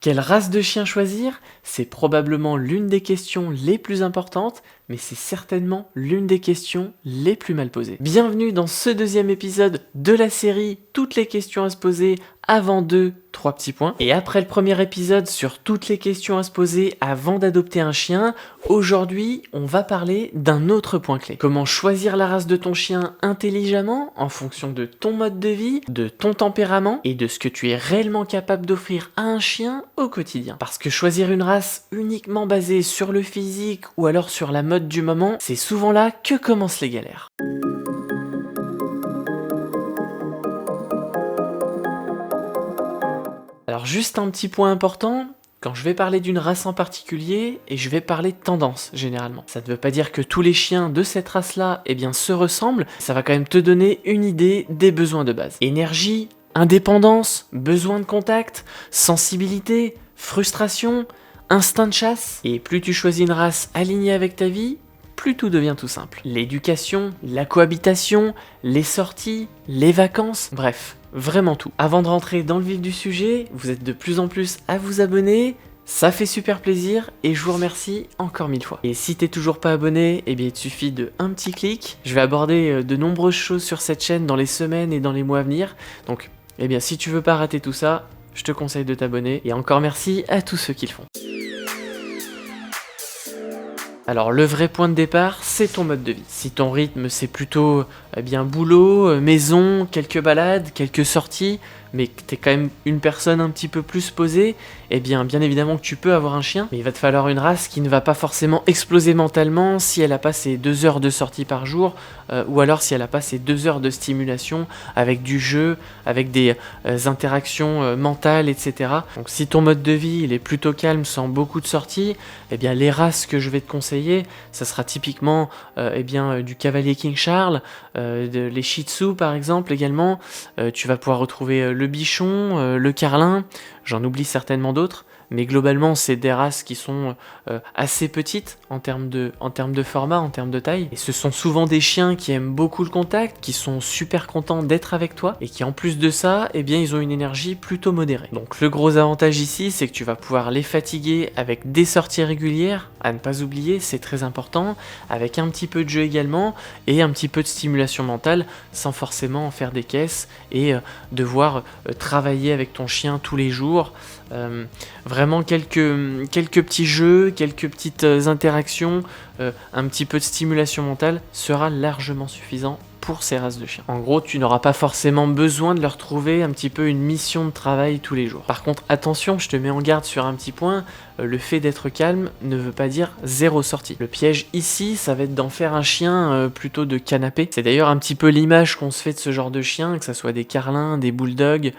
Quelle race de chien choisir? C'est probablement l'une des questions les plus importantes, mais c'est certainement l'une des questions les plus mal posées. Bienvenue dans ce deuxième épisode de la série Toutes les questions à se poser avant 3 petits points. Et après le premier épisode sur toutes les questions à se poser avant d'adopter un chien, aujourd'hui on va parler d'un autre point clé. Comment choisir la race de ton chien intelligemment en fonction de ton mode de vie, de ton tempérament et de ce que tu es réellement capable d'offrir à un chien au quotidien. Parce que choisir une race uniquement basée sur le physique ou alors sur la mode du moment, c'est souvent là que commencent les galères. Alors juste un petit point important, quand je vais parler d'une race en particulier, et je vais parler de tendance généralement. Ça ne veut pas dire que tous les chiens de cette race-là se ressemblent, ça va quand même te donner une idée des besoins de base. Énergie, indépendance, besoin de contact, sensibilité, frustration, instinct de chasse. Et plus tu choisis une race alignée avec ta vie, plus tout devient tout simple. L'éducation, la cohabitation, les sorties, les vacances, bref, vraiment tout. Avant de rentrer dans le vif du sujet, vous êtes de plus en plus à vous abonner, ça fait super plaisir et je vous remercie encore 1000 fois. Et si t'es toujours pas abonné, il te suffit de un petit clic. Je vais aborder de nombreuses choses sur cette chaîne dans les semaines et dans les mois à venir. Donc, si tu veux pas rater tout ça, je te conseille de t'abonner. Et encore merci à tous ceux qui le font. Alors le vrai point de départ, c'est ton mode de vie. Si ton rythme c'est plutôt boulot, maison, quelques balades, quelques sorties, mais que t'es quand même une personne un petit peu plus posée, bien évidemment que tu peux avoir un chien, mais il va te falloir une race qui ne va pas forcément exploser mentalement si elle a pas ses 2 heures de sortie par jour, ou alors si elle a pas ses 2 heures de stimulation avec du jeu, avec des interactions mentales, etc. Donc si ton mode de vie il est plutôt calme sans beaucoup de sorties, les races que je vais te conseiller, ça sera typiquement du cavalier King Charles, les Shih Tzu par exemple également, tu vas pouvoir retrouver le bichon, le carlin, j'en oublie certainement d'autres, mais globalement c'est des races qui sont assez petites en termes de format, en termes de taille, et ce sont souvent des chiens qui aiment beaucoup le contact, qui sont super contents d'être avec toi, et qui en plus de ça, ils ont une énergie plutôt modérée. Donc le gros avantage ici, c'est que tu vas pouvoir les fatiguer avec des sorties régulières, à ne pas oublier, c'est très important, avec un petit peu de jeu également, et un petit peu de stimulation mentale, sans forcément en faire des caisses, et devoir travailler avec ton chien tous les jours. Vraiment quelques petits jeux, quelques petites interactions, un petit peu de stimulation mentale sera largement suffisant pour ces races de chiens. En gros, tu n'auras pas forcément besoin de leur trouver un petit peu une mission de travail tous les jours. Par contre, attention, je te mets en garde sur un petit point, le fait d'être calme ne veut pas dire zéro sortie. Le piège ici, ça va être d'en faire un chien plutôt de canapé. C'est d'ailleurs un petit peu l'image qu'on se fait de ce genre de chien, que ce soit des carlins, des bulldogs,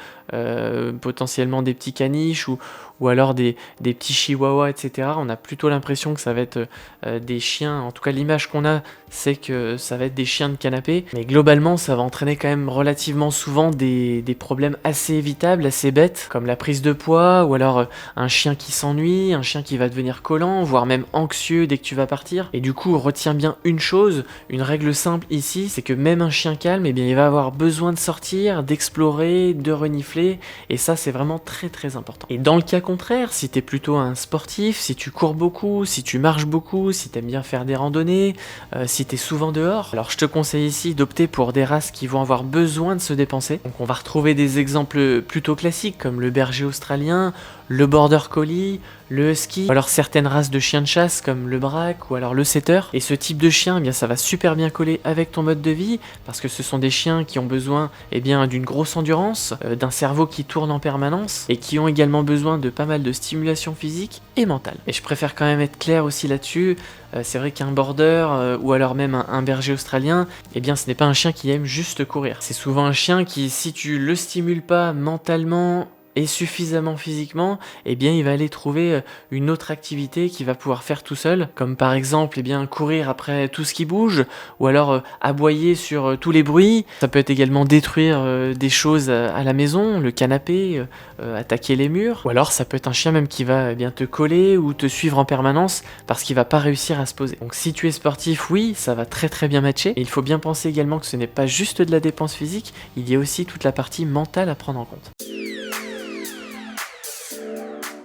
potentiellement des petits caniches ou alors des petits chihuahuas, etc. On a plutôt l'impression que ça va être des chiens, en tout cas l'image qu'on a, c'est que ça va être des chiens de canapé, mais globalement ça va entraîner quand même relativement souvent des problèmes assez évitables, assez bêtes, comme la prise de poids, ou alors un chien qui s'ennuie, un chien qui va devenir collant, voire même anxieux dès que tu vas partir. Et du coup, retiens bien une chose, une règle simple ici, c'est que même un chien calme, il va avoir besoin de sortir, d'explorer, de renifler, et ça c'est vraiment très très important. Et dans le cas contraire, si t'es plutôt un sportif, si tu cours beaucoup, si tu marches beaucoup, si t'aimes bien faire des randonnées, si t'es souvent dehors, alors je te conseille ici d'opter pour des races qui vont avoir besoin de se dépenser. Donc on va retrouver des exemples plutôt classiques comme le berger australien, le border collie, le husky, ou alors certaines races de chiens de chasse comme le braque ou alors le setter. Et ce type de chien, ça va super bien coller avec ton mode de vie parce que ce sont des chiens qui ont besoin d'une grosse endurance, d'un cerveau qui tourne en permanence et qui ont également besoin de pas mal de stimulation physique et mentale. Et je préfère quand même être clair aussi là-dessus. C'est vrai qu'un border ou alors même un berger australien, ce n'est pas un chien qui aime juste courir. C'est souvent un chien qui, si tu le stimules pas mentalement et suffisamment physiquement, il va aller trouver une autre activité qu'il va pouvoir faire tout seul, comme par exemple courir après tout ce qui bouge, ou alors aboyer sur tous les bruits. Ça peut être également détruire des choses à la maison, le canapé, attaquer les murs, ou alors ça peut être un chien même qui va te coller ou te suivre en permanence parce qu'il va pas réussir à se poser. Donc si tu es sportif, oui, ça va très très bien matcher, et il faut bien penser également que ce n'est pas juste de la dépense physique, il y a aussi toute la partie mentale à prendre en compte.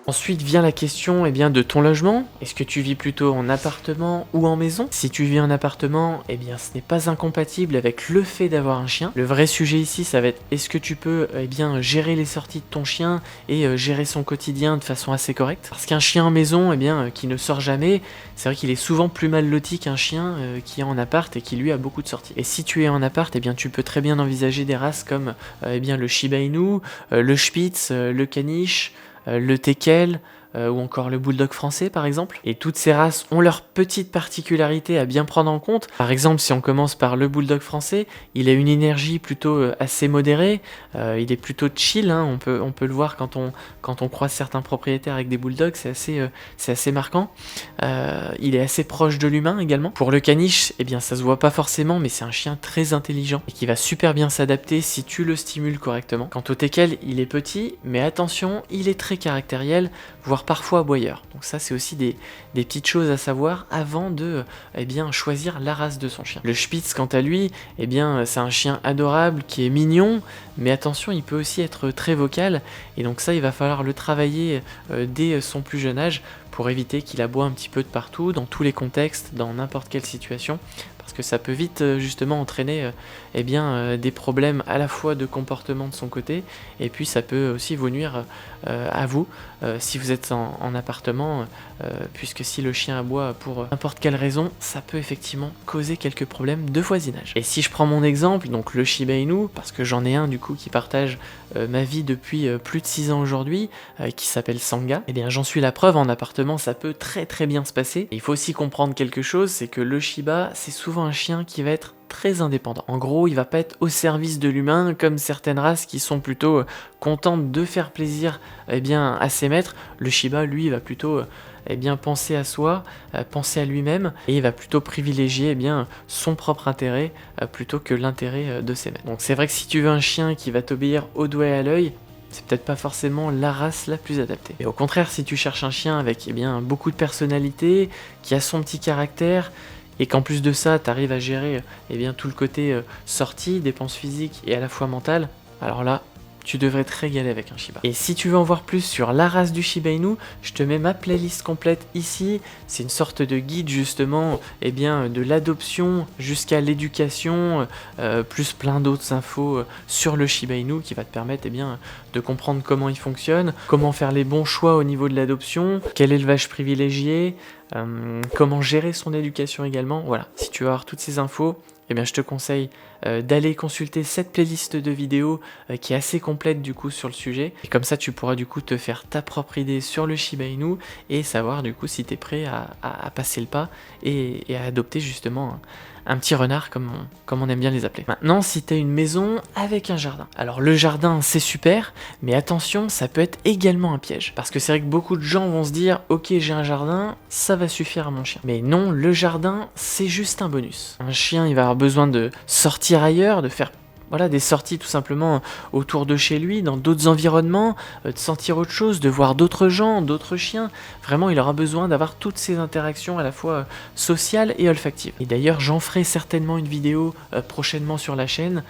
Ensuite vient la question de ton logement. Est-ce que tu vis plutôt en appartement ou en maison? Si tu vis en appartement, ce n'est pas incompatible avec le fait d'avoir un chien. Le vrai sujet ici, ça va être est-ce que tu peux gérer les sorties de ton chien et gérer son quotidien de façon assez correcte? Parce qu'un chien en maison, qui ne sort jamais, c'est vrai qu'il est souvent plus mal loti qu'un chien qui est en appart et qui lui a beaucoup de sorties. Et si tu es en appart, tu peux très bien envisager des races comme le Shiba Inu, le Spitz, le Caniche, le Teckel ou encore le Bulldog français par exemple. Et toutes ces races ont leurs petites particularités à bien prendre en compte. Par exemple, si on commence par le Bulldog français, il a une énergie plutôt assez modérée, il est plutôt chill, hein. On peut le voir quand on croise certains propriétaires avec des Bulldogs, c'est assez marquant. Il est assez proche de l'humain également. Pour le Caniche, ça se voit pas forcément, mais c'est un chien très intelligent et qui va super bien s'adapter si tu le stimules correctement. Quant au Teckel, il est petit, mais attention, il est très caractériel, voire parfois aboyeur. Donc ça, c'est aussi des petites choses à savoir avant de choisir la race de son chien. Le Spitz, quant à lui, c'est un chien adorable qui est mignon, mais attention, il peut aussi être très vocal, et donc ça, il va falloir le travailler dès son plus jeune âge pour éviter qu'il aboie un petit peu de partout, dans tous les contextes, dans n'importe quelle situation, parce que ça peut vite justement entraîner des problèmes à la fois de comportement de son côté, et puis ça peut aussi vous nuire à vous si vous êtes en appartement, puisque si le chien aboie pour n'importe quelle raison, ça peut effectivement causer quelques problèmes de voisinage. Et si je prends mon exemple, donc le Shiba Inu, parce que j'en ai un du coup qui partage ma vie depuis plus de 6 ans aujourd'hui, qui s'appelle Sanga, j'en suis la preuve. En appartement ça peut très très bien se passer. Et il faut aussi comprendre quelque chose, c'est que le Shiba, c'est souvent un chien qui va être très indépendant. En gros, il va pas être au service de l'humain comme certaines races qui sont plutôt contentes de faire plaisir à ses maîtres. Le Shiba, lui, il va plutôt penser à soi, penser à lui-même, et il va plutôt privilégier son propre intérêt plutôt que l'intérêt de ses maîtres. Donc c'est vrai que si tu veux un chien qui va t'obéir au doigt et à l'œil, c'est peut-être pas forcément la race la plus adaptée. Et au contraire, si tu cherches un chien avec beaucoup de personnalité, qui a son petit caractère, et qu'en plus de ça, tu arrives à gérer tout le côté sortie, dépenses physiques et à la fois mentale, alors là, tu devrais te régaler avec un Shiba. Et si tu veux en voir plus sur la race du Shiba Inu, je te mets ma playlist complète ici. C'est une sorte de guide justement de l'adoption jusqu'à l'éducation, plus plein d'autres infos sur le Shiba Inu qui va te permettre de comprendre comment il fonctionne, comment faire les bons choix au niveau de l'adoption, quel élevage privilégié, comment gérer son éducation également. Voilà, si tu veux avoir toutes ces infos, je te conseille d'aller consulter cette playlist de vidéos qui est assez complète du coup sur le sujet. Et comme ça, tu pourras du coup te faire ta propre idée sur le Shiba Inu et savoir du coup si tu es prêt à passer le pas et à adopter justement un petit renard comme on aime bien les appeler. Maintenant, si tu as une maison avec un jardin. Alors le jardin, c'est super, mais attention, ça peut être également un piège. Parce que c'est vrai que beaucoup de gens vont se dire « Ok, j'ai un jardin, ça va suffire à mon chien. » Mais non, le jardin, c'est juste un bonus. Un chien, il va avoir besoin de sortir ailleurs, de faire des sorties tout simplement autour de chez lui, dans d'autres environnements, de sentir autre chose, de voir d'autres gens, d'autres chiens. Vraiment, il aura besoin d'avoir toutes ces interactions à la fois sociales et olfactives. Et d'ailleurs, j'en ferai certainement une vidéo prochainement sur la chaîne.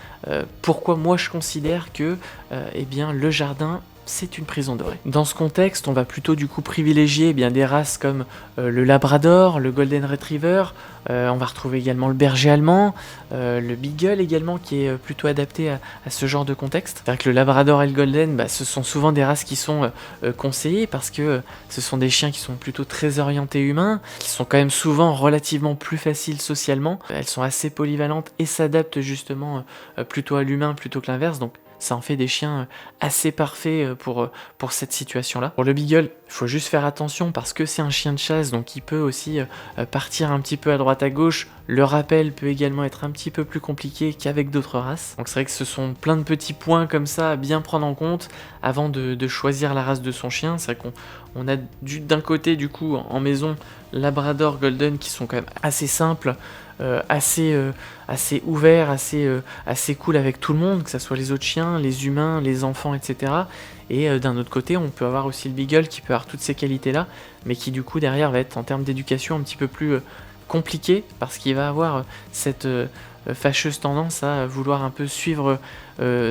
Pourquoi moi je considère que le jardin, c'est une prison dorée. Dans ce contexte, on va plutôt du coup privilégier des races comme le Labrador, le Golden Retriever, on va retrouver également le berger allemand, le Beagle également qui est plutôt adapté à ce genre de contexte. C'est-à-dire que le Labrador et le Golden, ce sont souvent des races qui sont conseillées parce que ce sont des chiens qui sont plutôt très orientés humains, qui sont quand même souvent relativement plus faciles socialement. Elles sont assez polyvalentes et s'adaptent justement plutôt à l'humain plutôt que l'inverse, donc ça en fait des chiens assez parfaits pour cette situation-là. Pour le Beagle, il faut juste faire attention parce que c'est un chien de chasse, donc il peut aussi partir un petit peu à droite à gauche. Le rappel peut également être un petit peu plus compliqué qu'avec d'autres races. Donc c'est vrai que ce sont plein de petits points comme ça à bien prendre en compte avant de choisir la race de son chien. C'est vrai qu'on a d'un côté du coup en maison Labrador, Golden qui sont quand même assez simples, assez ouvert, assez cool avec tout le monde, que ce soit les autres chiens, les humains, les enfants, etc. Et d'un autre côté, on peut avoir aussi le Beagle qui peut avoir toutes ces qualités-là, mais qui du coup derrière va être en termes d'éducation un petit peu plus compliqué, parce qu'il va avoir cette fâcheuse tendance à vouloir un peu suivre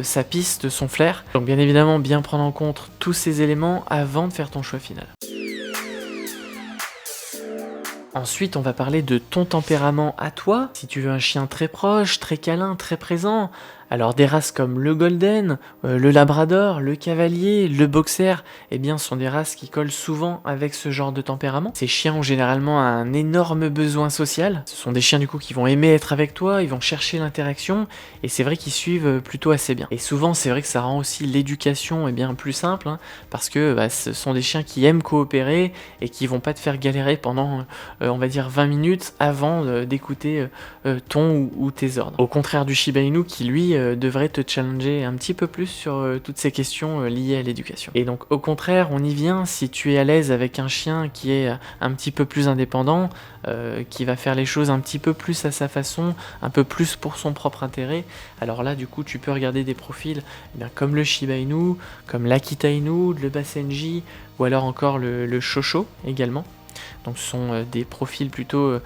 sa piste, son flair. Donc bien évidemment, bien prendre en compte tous ces éléments avant de faire ton choix final. Ensuite, on va parler de ton tempérament à toi. Si tu veux un chien très proche, très câlin, très présent, alors des races comme le Golden, le Labrador, le Cavalier, le Boxer, eh bien, sont des races qui collent souvent avec ce genre de tempérament. Ces chiens ont généralement un énorme besoin social. Ce sont des chiens du coup qui vont aimer être avec toi, ils vont chercher l'interaction, et c'est vrai qu'ils suivent plutôt assez bien. Et souvent, c'est vrai que ça rend aussi l'éducation bien plus simple, hein, parce que ce sont des chiens qui aiment coopérer et qui vont pas te faire galérer pendant on va dire 20 minutes avant d'écouter ton ou tes ordres. Au contraire du Shiba Inu qui lui devrait te challenger un petit peu plus sur toutes ces questions liées à l'éducation. Et donc au contraire, on y vient, si tu es à l'aise avec un chien qui est un petit peu plus indépendant, qui va faire les choses un petit peu plus à sa façon, un peu plus pour son propre intérêt, alors là du coup tu peux regarder des profils comme le Shiba Inu, comme l'Akita Inu, le Basenji, ou alors encore le Shosho également. Donc ce sont des profils plutôt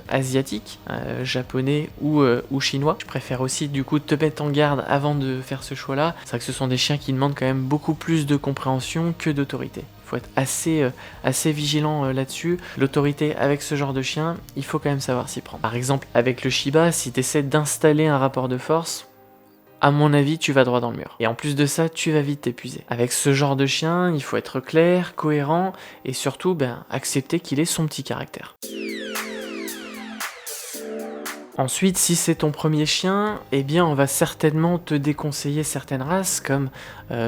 asiatiques, japonais ou chinois. Je préfère aussi du coup te mettre en garde avant de faire ce choix-là. C'est vrai que ce sont des chiens qui demandent quand même beaucoup plus de compréhension que d'autorité. Il faut être assez vigilant là-dessus. L'autorité avec ce genre de chien, il faut quand même savoir s'y prendre. Par exemple, avec le Shiba, si tu essaies d'installer un rapport de force, à mon avis, tu vas droit dans le mur. Et en plus de ça, tu vas vite t'épuiser. Avec ce genre de chien, il faut être clair, cohérent, et surtout accepter qu'il ait son petit caractère. Ensuite, si c'est ton premier chien, eh bien on va certainement te déconseiller certaines races, comme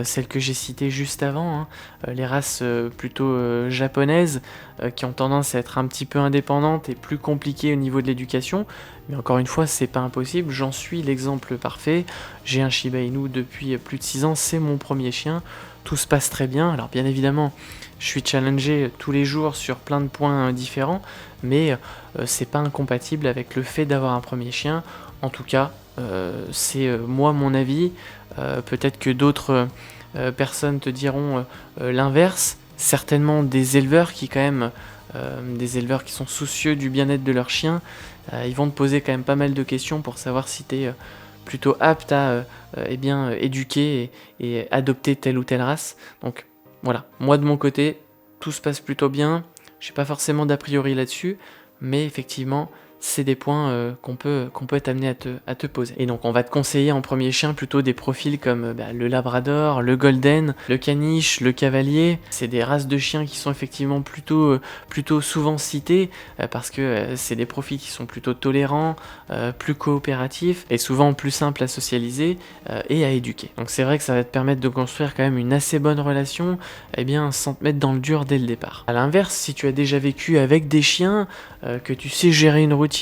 celles que j'ai citées juste avant, hein, les races plutôt japonaises, qui ont tendance à être un petit peu indépendantes et plus compliquées au niveau de l'éducation. Mais encore une fois, c'est pas impossible, j'en suis l'exemple parfait. J'ai un Shiba Inu depuis plus de 6 ans, c'est mon premier chien, tout se passe très bien. Alors bien évidemment, je suis challengé tous les jours sur plein de points différents, mais c'est pas incompatible avec le fait d'avoir un premier chien. En tout cas, c'est moi mon avis. Peut-être que d'autres personnes te diront l'inverse. Certainement des éleveurs qui quand même, des éleveurs qui sont soucieux du bien-être de leurs chiens, ils vont te poser quand même pas mal de questions pour savoir si tu es plutôt apte à éduquer et adopter telle ou telle race. Donc voilà, moi de mon côté, tout se passe plutôt bien. J'ai pas forcément d'a priori là-dessus, mais effectivement, c'est des points qu'on peut être amené à te poser. Et donc on va te conseiller en premier chien plutôt des profils comme le Labrador, le Golden, le Caniche, le Cavalier. C'est des races de chiens qui sont effectivement plutôt souvent citées parce que c'est des profils qui sont plutôt tolérants, plus coopératifs et souvent plus simples à socialiser et à éduquer. Donc c'est vrai que ça va te permettre de construire quand même une assez bonne relation sans te mettre dans le dur dès le départ. A l'inverse, si tu as déjà vécu avec des chiens, que tu sais gérer une routine,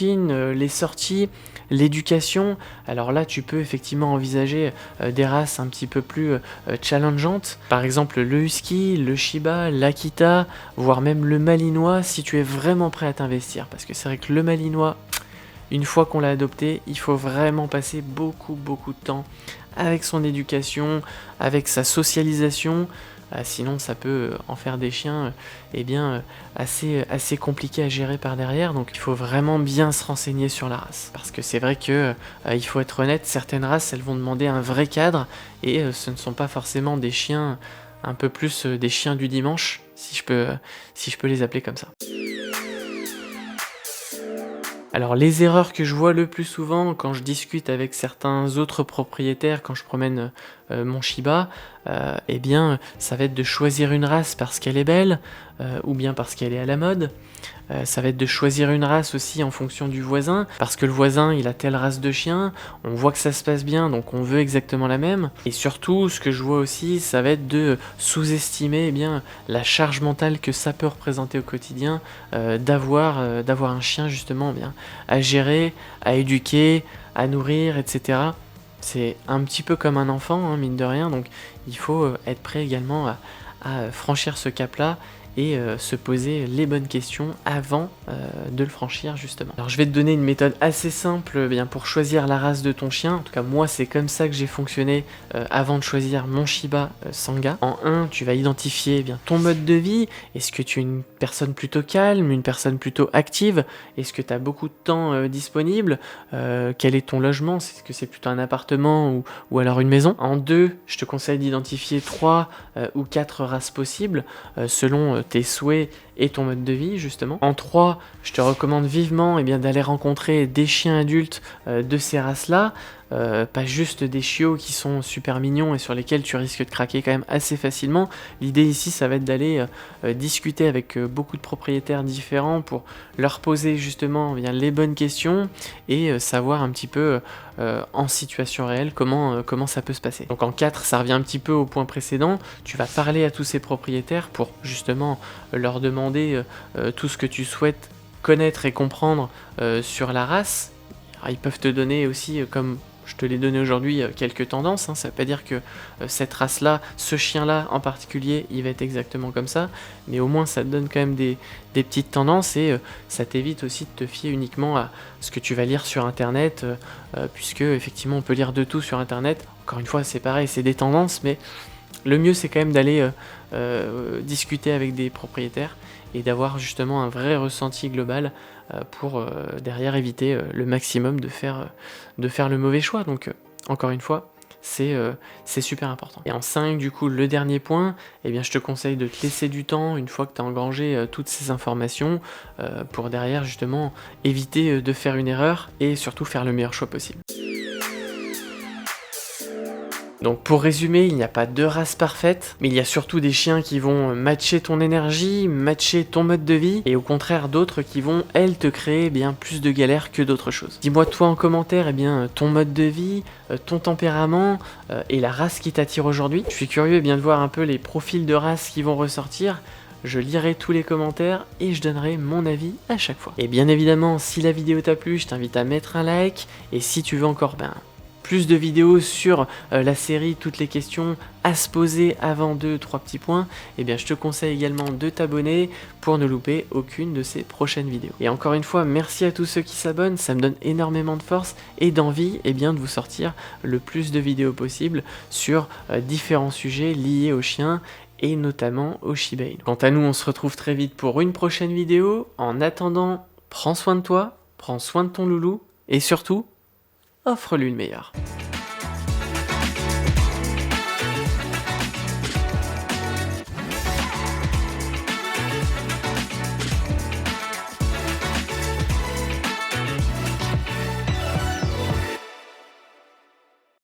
les sorties, l'éducation, alors là tu peux effectivement envisager des races un petit peu plus challengeantes, par exemple le Husky, le Shiba, l'Akita, voire même le Malinois si tu es vraiment prêt à t'investir, parce que c'est vrai que le Malinois, une fois qu'on l'a adopté, il faut vraiment passer beaucoup de temps avec son éducation, avec sa socialisation. Sinon ça peut en faire des chiens assez compliqués à gérer par derrière, donc il faut vraiment bien se renseigner sur la race. Parce que c'est vrai que il faut être honnête, certaines races elles vont demander un vrai cadre, et ce ne sont pas forcément des chiens, un peu plus des chiens du dimanche, si je peux les appeler comme ça. Alors les erreurs que je vois le plus souvent quand je discute avec certains autres propriétaires, quand je promène mon Shiba, ça va être de choisir une race parce qu'elle est belle, ou bien parce qu'elle est à la mode. Ça va être de choisir une race aussi en fonction du voisin, parce que le voisin il a telle race de chien, on voit que ça se passe bien, donc on veut exactement la même. Et surtout, ce que je vois aussi, ça va être de sous-estimer la charge mentale que ça peut représenter au quotidien, d'avoir un chien justement à gérer, à éduquer, à nourrir, etc. C'est un petit peu comme un enfant, hein, mine de rien, donc il faut être prêt également à franchir ce cap-là et se poser les bonnes questions avant de le franchir justement. Alors je vais te donner une méthode assez simple bien pour choisir la race de ton chien. En tout cas moi c'est comme ça que j'ai fonctionné avant de choisir mon Shiba Sangha. En 1 tu vas identifier bien ton mode de vie. Est-ce que tu es une personne plutôt calme, une personne plutôt active? Est-ce que tu as beaucoup de temps disponible? Quel est ton logement? Est-ce que c'est plutôt un appartement ou alors une maison? En 2, je te conseille d'identifier 3 ou 4 races possibles selon tes souhaits et ton mode de vie justement. En 3, je te recommande vivement d'aller rencontrer des chiens adultes de ces races-là, pas juste des chiots qui sont super mignons et sur lesquels tu risques de craquer quand même assez facilement. L'idée ici, ça va être d'aller discuter avec beaucoup de propriétaires différents pour leur poser justement les bonnes questions et savoir un petit peu en situation réelle comment ça peut se passer. Donc en 4, ça revient un petit peu au point précédent, tu vas parler à tous ces propriétaires pour justement leur demander tout ce que tu souhaites connaître et comprendre sur la race. Alors, ils peuvent te donner aussi, comme je te l'ai donné aujourd'hui, quelques tendances, hein. Ça ne veut pas dire que cette race-là, ce chien-là en particulier, il va être exactement comme ça, mais au moins ça te donne quand même des petites tendances et ça t'évite aussi de te fier uniquement à ce que tu vas lire sur Internet, puisque effectivement on peut lire de tout sur Internet. Encore une fois, c'est pareil, c'est des tendances, mais le mieux c'est quand même d'aller discuter avec des propriétaires et d'avoir justement un vrai ressenti global pour derrière éviter le maximum de faire le mauvais choix. Donc encore une fois, c'est super important. Et en 5, du coup, le dernier point, je te conseille de te laisser du temps une fois que tu as engrangé toutes ces informations pour derrière justement éviter de faire une erreur et surtout faire le meilleur choix possible. Donc pour résumer, il n'y a pas de race parfaite, mais il y a surtout des chiens qui vont matcher ton énergie, matcher ton mode de vie, et au contraire d'autres qui vont, elles, te créer bien plus de galères que d'autres choses. Dis-moi toi en commentaire ton mode de vie, ton tempérament et la race qui t'attire aujourd'hui. Je suis curieux de voir un peu les profils de races qui vont ressortir. Je lirai tous les commentaires et je donnerai mon avis à chaque fois. Et bien évidemment, si la vidéo t'a plu, je t'invite à mettre un like, et si tu veux encore plus de vidéos sur la série, toutes les questions à se poser avant 2-3 petits points, je te conseille également de t'abonner pour ne louper aucune de ces prochaines vidéos. Et encore une fois, merci à tous ceux qui s'abonnent, ça me donne énormément de force et d'envie de vous sortir le plus de vidéos possible sur différents sujets liés aux chiens et notamment au Shiba Inu. Quant à nous, on se retrouve très vite pour une prochaine vidéo. En attendant, prends soin de toi, prends soin de ton loulou et surtout, offre-lui le meilleur.